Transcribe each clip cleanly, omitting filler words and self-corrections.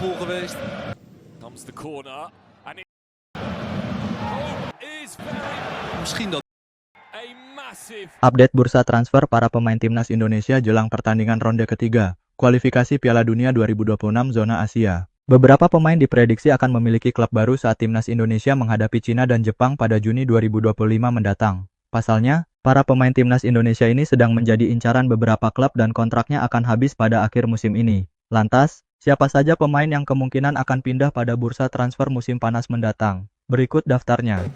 bal geweest. Comes the corner. And it is very... Misschien dat... A massive... Update bursa transfer para pemain timnas Indonesia jelang pertandingan ronde ketiga, kualifikasi Piala Dunia 2026 zona Asia. Beberapa pemain diprediksi akan memiliki klub baru saat timnas Indonesia menghadapi Cina dan Jepang pada Juni 2025 mendatang. Pasalnya, para pemain timnas Indonesia ini sedang menjadi incaran beberapa klub dan kontraknya akan habis pada akhir musim ini. Lantas, siapa saja pemain yang kemungkinan akan pindah pada bursa transfer musim panas mendatang? Berikut daftarnya.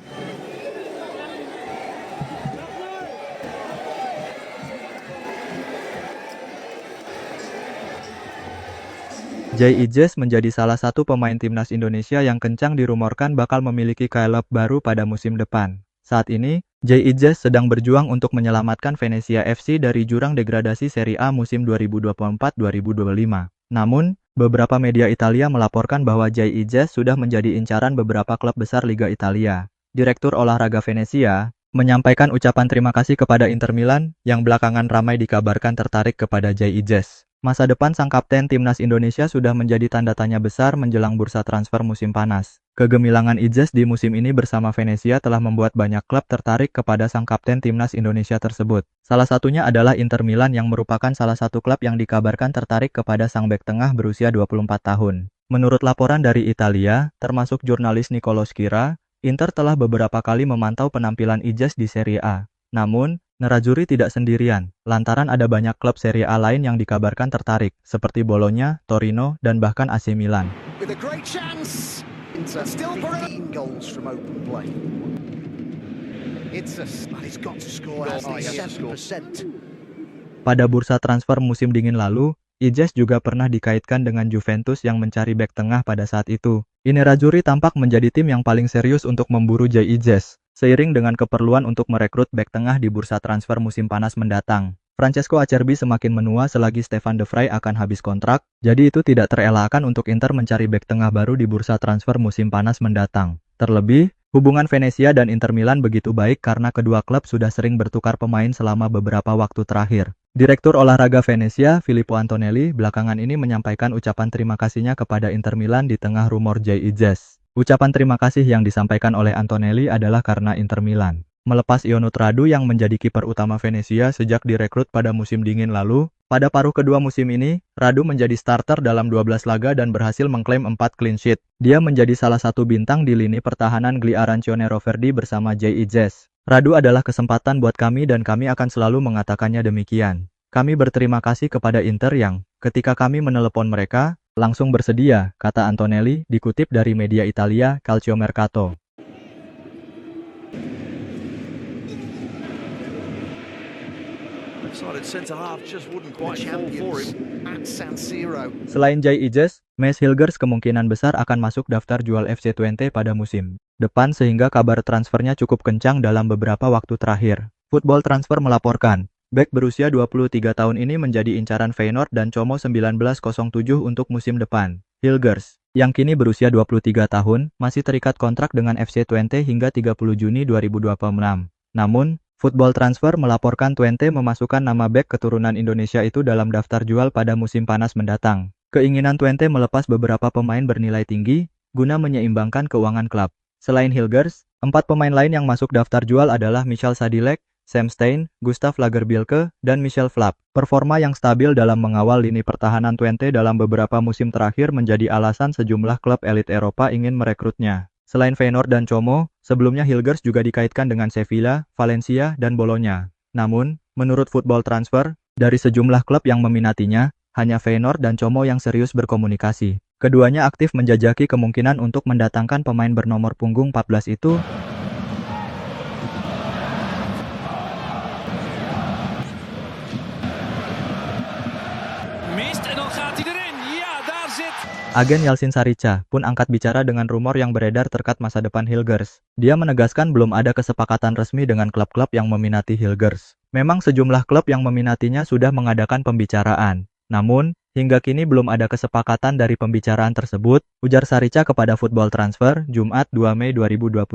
J.I. Jess menjadi salah satu pemain timnas Indonesia yang kencang dirumorkan bakal memiliki klub baru pada musim depan. Saat ini, J.I. Jess sedang berjuang untuk menyelamatkan Venezia FC dari jurang degradasi Serie A musim 2024-2025. Namun, beberapa media Italia melaporkan bahwa J.I. Jess sudah menjadi incaran beberapa klub besar Liga Italia. Direktur olahraga Venezia menyampaikan ucapan terima kasih kepada Inter Milan yang belakangan ramai dikabarkan tertarik kepada J.I. Jess. Masa depan sang kapten timnas Indonesia sudah menjadi tanda tanya besar menjelang bursa transfer musim panas. Kegemilangan Ijaz di musim ini bersama Venezia telah membuat banyak klub tertarik kepada sang kapten timnas Indonesia tersebut. Salah satunya adalah Inter Milan yang merupakan salah satu klub yang dikabarkan tertarik kepada sang bek tengah berusia 24 tahun. Menurut laporan dari Italia, termasuk jurnalis Nicolo Schira, Inter telah beberapa kali memantau penampilan Ijaz di Serie A. Namun, Nerazzurri tidak sendirian, lantaran ada banyak klub Serie A lain yang dikabarkan tertarik, seperti Bologna, Torino, dan bahkan AC Milan. Pada bursa transfer musim dingin lalu, Ijaz juga pernah dikaitkan dengan Juventus yang mencari bek tengah pada saat itu. Nerazzurri tampak menjadi tim yang paling serius untuk memburu J.I. Jess. Seiring dengan keperluan untuk merekrut bek tengah di bursa transfer musim panas mendatang, Francesco Acerbi semakin menua selagi Stefan de Vrij akan habis kontrak, jadi itu tidak terelakkan untuk Inter mencari bek tengah baru di bursa transfer musim panas mendatang. Terlebih, hubungan Venezia dan Inter Milan begitu baik karena kedua klub sudah sering bertukar pemain selama beberapa waktu terakhir. Direktur olahraga Venezia, Filippo Antonelli, belakangan ini menyampaikan ucapan terima kasihnya kepada Inter Milan di tengah rumor J.I. Jess. Ucapan terima kasih yang disampaikan oleh Antonelli adalah karena Inter Milan melepas Ionut Radu yang menjadi kiper utama Venezia sejak direkrut pada musim dingin lalu. Pada paruh kedua musim ini, Radu menjadi starter dalam 12 laga dan berhasil mengklaim 4 clean sheet. Dia menjadi salah satu bintang di lini pertahanan Gli Arancione Verdi bersama J.I. Jess. Radu adalah kesempatan buat kami dan kami akan selalu mengatakannya demikian. Kami berterima kasih kepada Inter yang, ketika kami menelepon mereka, langsung bersedia, kata Antonelli, dikutip dari media Italia, Calciomercato. Selain J.I. Jess, Max Hilgers kemungkinan besar akan masuk daftar jual FC Twente pada musim depan sehingga kabar transfernya cukup kencang dalam beberapa waktu terakhir. Football Transfer melaporkan, bek berusia 23 tahun ini menjadi incaran Feyenoord dan Como 1907 untuk musim depan. Hilgers, yang kini berusia 23 tahun, masih terikat kontrak dengan FC Twente hingga 30 Juni 2026. Namun, Football Transfer melaporkan Twente memasukkan nama bek keturunan Indonesia itu dalam daftar jual pada musim panas mendatang. Keinginan Twente melepas beberapa pemain bernilai tinggi, guna menyeimbangkan keuangan klub. Selain Hilgers, 4 pemain lain yang masuk daftar jual adalah Michal Sadilek, Sam Stein, Gustav Lagerbielke, dan Michel Flapp. Performa yang stabil dalam mengawal lini pertahanan Twente dalam beberapa musim terakhir menjadi alasan sejumlah klub elit Eropa ingin merekrutnya. Selain Feyenoord dan Como, sebelumnya Hilgers juga dikaitkan dengan Sevilla, Valencia, dan Bologna. Namun, menurut Football Transfer, dari sejumlah klub yang meminatinya, hanya Feyenoord dan Como yang serius berkomunikasi. Keduanya aktif menjajaki kemungkinan untuk mendatangkan pemain bernomor punggung 14 itu. Agen Yalcin Sarica pun angkat bicara dengan rumor yang beredar terkait masa depan Hilgers. Dia menegaskan belum ada kesepakatan resmi dengan klub-klub yang meminati Hilgers. Memang sejumlah klub yang meminatinya sudah mengadakan pembicaraan. Namun, hingga kini belum ada kesepakatan dari pembicaraan tersebut, ujar Sarica kepada Football Transfer, Jumat 2 Mei 2025.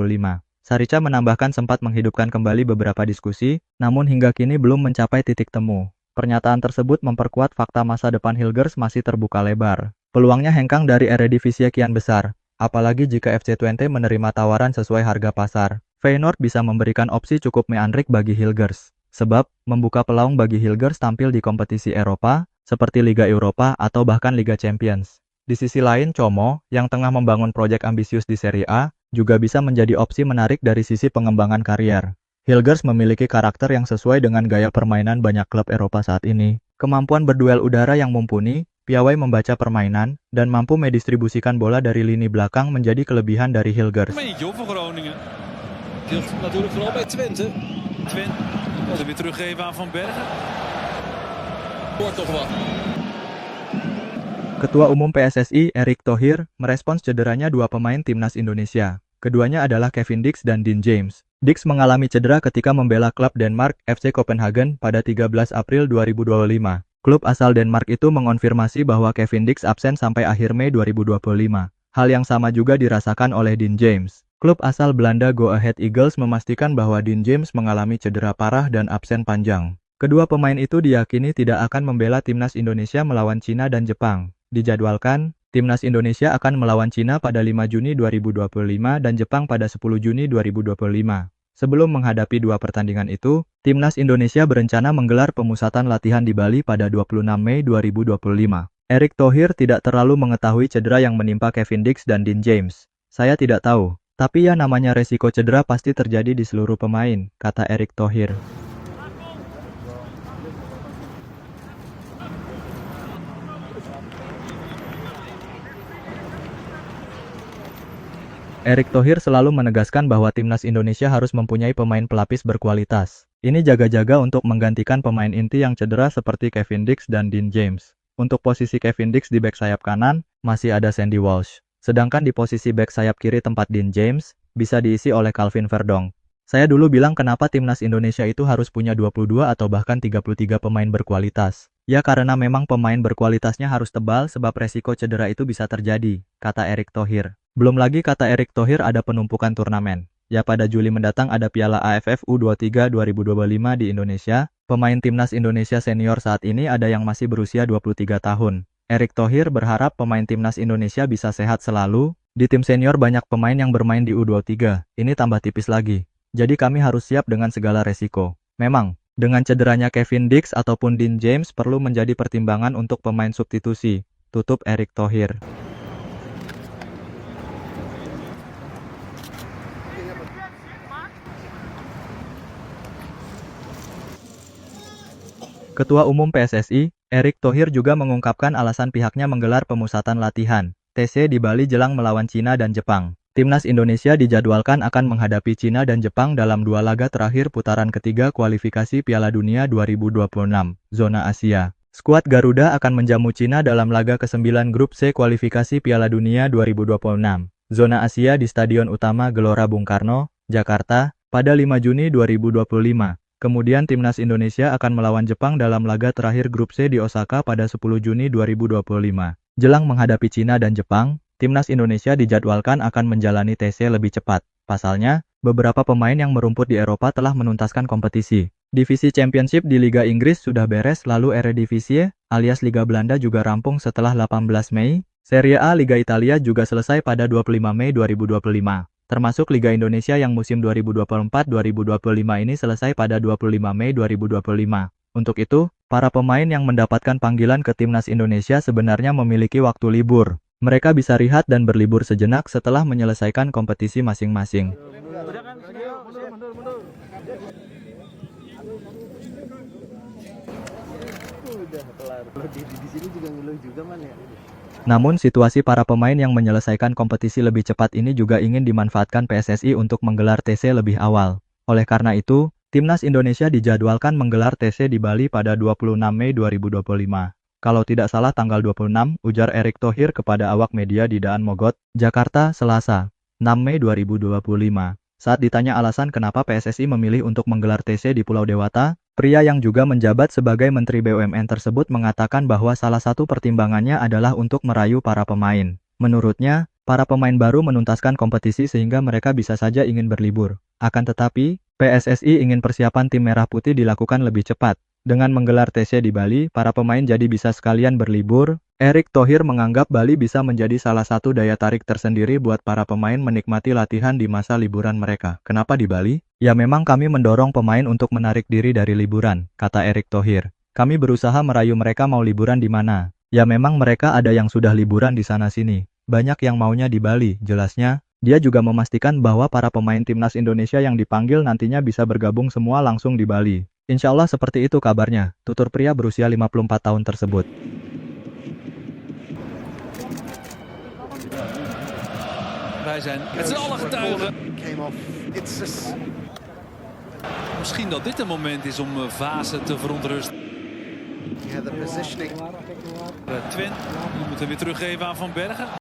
Sarica menambahkan sempat menghidupkan kembali beberapa diskusi, namun hingga kini belum mencapai titik temu. Pernyataan tersebut memperkuat fakta masa depan Hilgers masih terbuka lebar. Peluangnya hengkang dari Eredivisie kian besar, apalagi jika FC Twente menerima tawaran sesuai harga pasar. Feyenoord bisa memberikan opsi cukup menarik bagi Hilgers, sebab membuka peluang bagi Hilgers tampil di kompetisi Eropa, seperti Liga Eropa atau bahkan Liga Champions. Di sisi lain, Como, yang tengah membangun proyek ambisius di Serie A, juga bisa menjadi opsi menarik dari sisi pengembangan karier. Hilgers memiliki karakter yang sesuai dengan gaya permainan banyak klub Eropa saat ini. Kemampuan berduel udara yang mumpuni, piawai membaca permainan, dan mampu mendistribusikan bola dari lini belakang menjadi kelebihan dari Hilgers. Meentje voor Groningen. Deelt natuurlijk vooral bij Twente. Twente wil weer teruggeven aan Van Bergen. Wordt toch wat. Ketua Umum PSSI, Erick Thohir, merespons cederanya dua pemain timnas Indonesia. Keduanya adalah Kevin Dix dan Dean James. Dix mengalami cedera ketika membela klub Denmark, FC Copenhagen, pada 13 April 2025. Klub asal Denmark itu mengonfirmasi bahwa Kevin Dix absen sampai akhir Mei 2025. Hal yang sama juga dirasakan oleh Dean James. Klub asal Belanda Go Ahead Eagles memastikan bahwa Dean James mengalami cedera parah dan absen panjang. Kedua pemain itu diyakini tidak akan membela timnas Indonesia melawan Cina dan Jepang. Dijadwalkan, timnas Indonesia akan melawan Cina pada 5 Juni 2025 dan Jepang pada 10 Juni 2025. Sebelum menghadapi dua pertandingan itu, timnas Indonesia berencana menggelar pemusatan latihan di Bali pada 26 Mei 2025. Erick Thohir tidak terlalu mengetahui cedera yang menimpa Kevin Dix dan Dean James. Saya tidak tahu, tapi ya namanya resiko cedera pasti terjadi di seluruh pemain, kata Erick Thohir. Erick Thohir selalu menegaskan bahwa timnas Indonesia harus mempunyai pemain pelapis berkualitas. Ini jaga-jaga untuk menggantikan pemain inti yang cedera seperti Kevin Dix dan Dean James. Untuk posisi Kevin Dix di bek sayap kanan, masih ada Sandy Walsh. Sedangkan di posisi bek sayap kiri tempat Dean James, bisa diisi oleh Calvin Verdong. Saya dulu bilang kenapa timnas Indonesia itu harus punya 22 atau bahkan 33 pemain berkualitas. Ya karena memang pemain berkualitasnya harus tebal sebab resiko cedera itu bisa terjadi, kata Erick Thohir. Belum lagi kata Erick Thohir ada penumpukan turnamen. Ya pada Juli mendatang ada Piala AFF U23 2025 di Indonesia. Pemain timnas Indonesia senior saat ini ada yang masih berusia 23 tahun. Erick Thohir berharap pemain timnas Indonesia bisa sehat selalu. Di tim senior banyak pemain yang bermain di U23. Ini tambah tipis lagi. Jadi kami harus siap dengan segala resiko. Memang, dengan cederanya Kevin Dix ataupun Dean James perlu menjadi pertimbangan untuk pemain substitusi. Tutup Erick Thohir. Ketua Umum PSSI, Erick Thohir juga mengungkapkan alasan pihaknya menggelar pemusatan latihan TC di Bali jelang melawan Cina dan Jepang. Timnas Indonesia dijadwalkan akan menghadapi Cina dan Jepang dalam dua laga terakhir putaran ketiga kualifikasi Piala Dunia 2026, zona Asia. Skuad Garuda akan menjamu Cina dalam laga ke-9 Grup C kualifikasi Piala Dunia 2026, zona Asia di Stadion Utama Gelora Bung Karno, Jakarta, pada 5 Juni 2025. Kemudian timnas Indonesia akan melawan Jepang dalam laga terakhir Grup C di Osaka pada 10 Juni 2025. Jelang menghadapi Cina dan Jepang, timnas Indonesia dijadwalkan akan menjalani TC lebih cepat. Pasalnya, beberapa pemain yang merumput di Eropa telah menuntaskan kompetisi. Divisi Championship di Liga Inggris sudah beres, lalu Eredivisie, alias Liga Belanda juga rampung setelah 18 Mei. Serie A Liga Italia juga selesai pada 25 Mei 2025. Termasuk Liga Indonesia yang musim 2024-2025 ini selesai pada 25 Mei 2025. Untuk itu, para pemain yang mendapatkan panggilan ke timnas Indonesia sebenarnya memiliki waktu libur. Mereka bisa rehat dan berlibur sejenak setelah menyelesaikan kompetisi masing-masing. Namun situasi para pemain yang menyelesaikan kompetisi lebih cepat ini juga ingin dimanfaatkan PSSI untuk menggelar TC lebih awal. Oleh karena itu, timnas Indonesia dijadwalkan menggelar TC di Bali pada 26 Mei 2025. Kalau tidak salah tanggal 26, ujar Erick Thohir kepada awak media di Daan Mogot, Jakarta, Selasa, 6 Mei 2025. Saat ditanya alasan kenapa PSSI memilih untuk menggelar TC di Pulau Dewata, pria yang juga menjabat sebagai Menteri BUMN tersebut mengatakan bahwa salah satu pertimbangannya adalah untuk merayu para pemain. Menurutnya, para pemain baru menuntaskan kompetisi sehingga mereka bisa saja ingin berlibur. Akan tetapi, PSSI ingin persiapan tim merah putih dilakukan lebih cepat. Dengan menggelar TC di Bali, para pemain jadi bisa sekalian berlibur. Erick Thohir menganggap Bali bisa menjadi salah satu daya tarik tersendiri buat para pemain menikmati latihan di masa liburan mereka. Kenapa di Bali? Ya memang kami mendorong pemain untuk menarik diri dari liburan, kata Erick Thohir. Kami berusaha merayu mereka mau liburan di mana. Ya memang mereka ada yang sudah liburan di sana-sini. Banyak yang maunya di Bali, jelasnya. Dia juga memastikan bahwa para pemain timnas Indonesia yang dipanggil nantinya bisa bergabung semua langsung di Bali. Insya Allah seperti itu kabarnya, tutur pria berusia 54 tahun tersebut. Wij zijn met z'n allen getuigen. Came off. Misschien dat dit een moment is om Vaassen te verontrusten. Yeah, the positioning. Twente, die moeten weer teruggeven aan Van Bergen.